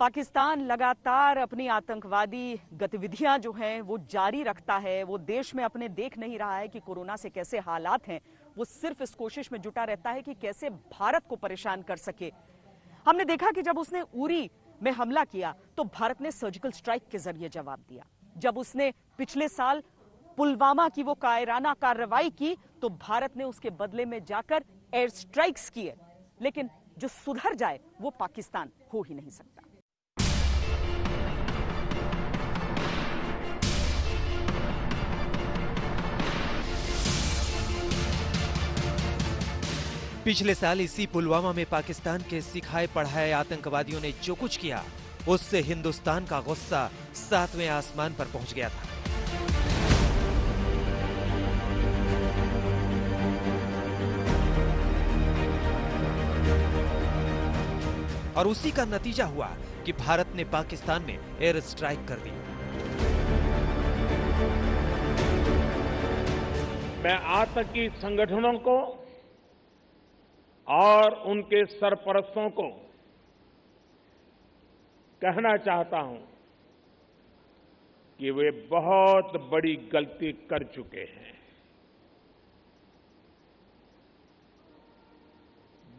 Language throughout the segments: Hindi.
पाकिस्तान लगातार अपनी आतंकवादी गतिविधियां जो हैं वो जारी रखता है। वो देश में अपने देख नहीं रहा है कि कोरोना से कैसे हालात हैं। वो सिर्फ इस कोशिश में जुटा रहता है कि कैसे भारत को परेशान कर सके। हमने देखा कि जब उसने उरी में हमला किया तो भारत ने सर्जिकल स्ट्राइक के जरिए जवाब दिया। जब उसने पिछले साल पुलवामा की वो कायराना कार्रवाई की तो भारत ने उसके बदले में जाकर एयर स्ट्राइक्स किए। लेकिन जो सुधर जाए वो पाकिस्तान हो ही नहीं सकता। पिछले साल इसी पुलवामा में पाकिस्तान के सिखाए पढ़ाए आतंकवादियों ने जो कुछ किया, उससे हिंदुस्तान का गुस्सा 7वें आसमान पर पहुंच गया था। और उसी का नतीजा हुआ कि भारत ने पाकिस्तान में एयर स्ट्राइक कर दी। मैं आतंकी संगठनों को और उनके सरपरस्तों को कहना चाहता हूं कि वे बहुत बड़ी गलती कर चुके हैं।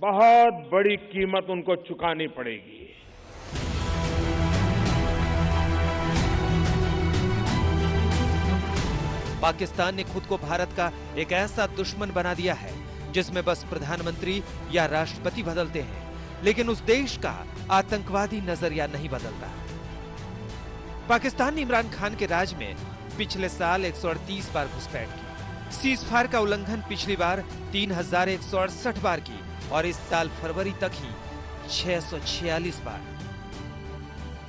बहुत बड़ी कीमत उनको चुकानी पड़ेगी। पाकिस्तान ने खुद को भारत का एक ऐसा दुश्मन बना दिया है जिसमें बस प्रधानमंत्री या राष्ट्रपति बदलते हैं, लेकिन उस देश का आतंकवादी नजरिया नहीं बदलता। पाकिस्तान ने इमरान खान के राज में पिछले साल 138 बार घुसपैठ की। सीजफायर का उल्लंघन पिछली बार 3168 बार की और इस साल फरवरी तक ही 646 बार।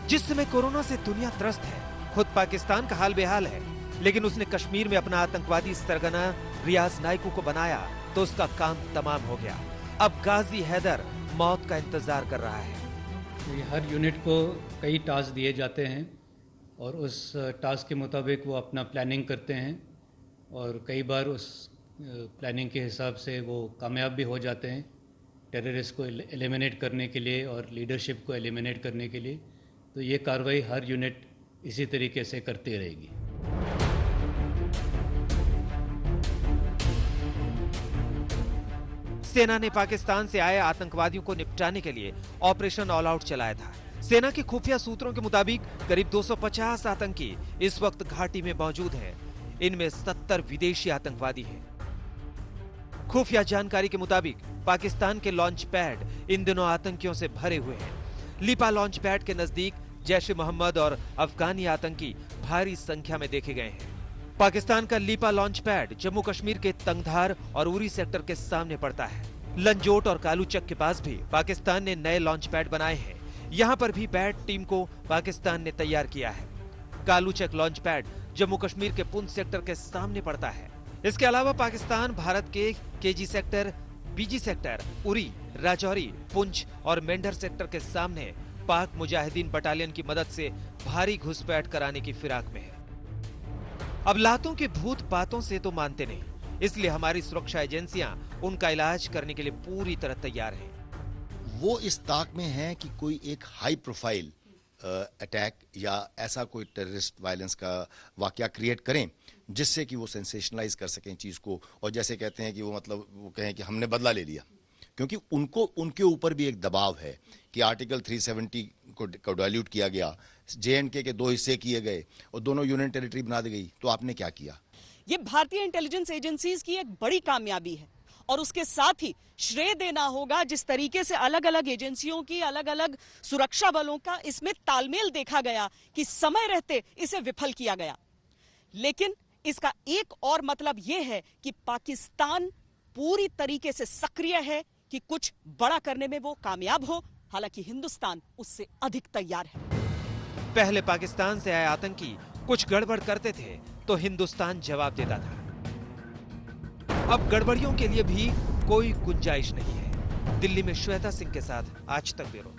जिस समय कोरोना से दुनिया त्रस्त है, खुद पाकिस्तान का हाल बेहाल है, लेकिन उसने कश्मीर में अपना आतंकवादी सरगना रियाज नाइकू को बनाया तो उसका काम तमाम हो गया। अब गाजी हैदर मौत का इंतजार कर रहा है। हर यूनिट को कई टास्क दिए जाते हैं और उस टास्क के मुताबिक वो अपना प्लानिंग करते हैं और कई बार उस प्लानिंग के हिसाब से वो कामयाब भी हो जाते हैं टेररिस्ट को एलिमिनेट करने के लिए और लीडरशिप को एलिमिनेट करने के लिए। तो ये कार्रवाई हर यूनिट इसी तरीके से करती रहेगी। सेना ने पाकिस्तान से आए आतंकवादियों को निपटाने के लिए ऑपरेशन ऑल आउट चलाया था। सेना के खुफिया सूत्रों के मुताबिक करीब 250 आतंकी इस वक्त घाटी में मौजूद हैं। इनमें 70 विदेशी आतंकवादी हैं। खुफिया जानकारी के मुताबिक पाकिस्तान के लॉन्च पैड इन दिनों आतंकियों से भरे हुए हैं। लिपा लॉन्च पैड के नजदीक जैश ए मोहम्मद और अफगानी आतंकी भारी संख्या में देखे गए हैं। पाकिस्तान का लिपा लॉन्च पैड जम्मू कश्मीर के तंगधार और उरी सेक्टर के सामने पड़ता है। लंजोट और कालूचक के पास भी पाकिस्तान ने नए लॉन्च पैड बनाए हैं। यहाँ पर भी पैड टीम को पाकिस्तान ने तैयार किया है। कालूचक लॉन्च पैड जम्मू कश्मीर के पुंछ सेक्टर के सामने पड़ता है। इसके अलावा पाकिस्तान भारत के केजी सेक्टर, बीजी सेक्टर, उरी, राजौरी, पुंछ और मेंढर सेक्टर के सामने पाक मुजाहिदीन बटालियन की मदद से भारी घुसपैठ कराने की फिराक में है। अब लातों के भूत बातों से तो मानते नहीं, इसलिए हमारी सुरक्षा एजेंसियां उनका इलाज करने के लिए पूरी तरह तैयार हैं। वो इस ताक में है कि कोई एक हाई प्रोफाइल अटैक या ऐसा कोई टेररिस्ट वायलेंस का वाकया क्रिएट करें जिससे कि वो सेंसेशनलाइज कर सकें चीज को, और जैसे कहते हैं कि वो मतलब वो कहें कि हमने बदला ले लिया, क्योंकि उनको उनके ऊपर भी एक दबाव है कि आर्टिकल 370 को डाइल्यूट किया गया, JNK के 2 हिस्से किए गए और दोनों यूनियन टेरिटरी बना दी गई। तो आपने क्या किया? ये भारतीय इंटेलिजेंस एजेंसीज की एक बड़ी कामयाबी है और उसके साथ ही श्रेय देना होगा जिस तरीके से अलग अलग एजेंसियों की, अलग अलग सुरक्षा बलों का इसमें तालमेल देखा गया कि समय रहते इसे विफल किया गया। लेकिन इसका एक और मतलब यह है कि पाकिस्तान पूरी तरीके से सक्रिय है कि कुछ बड़ा करने में वो कामयाब हो, हालांकि हिंदुस्तान उससे अधिक तैयार है। पहले पाकिस्तान से आए आतंकी कुछ गड़बड़ करते थे तो हिंदुस्तान जवाब देता था। अब गड़बड़ियों के लिए भी कोई गुंजाइश नहीं है। दिल्ली में श्वेता सिंह के साथ आज तक ब्यूरो।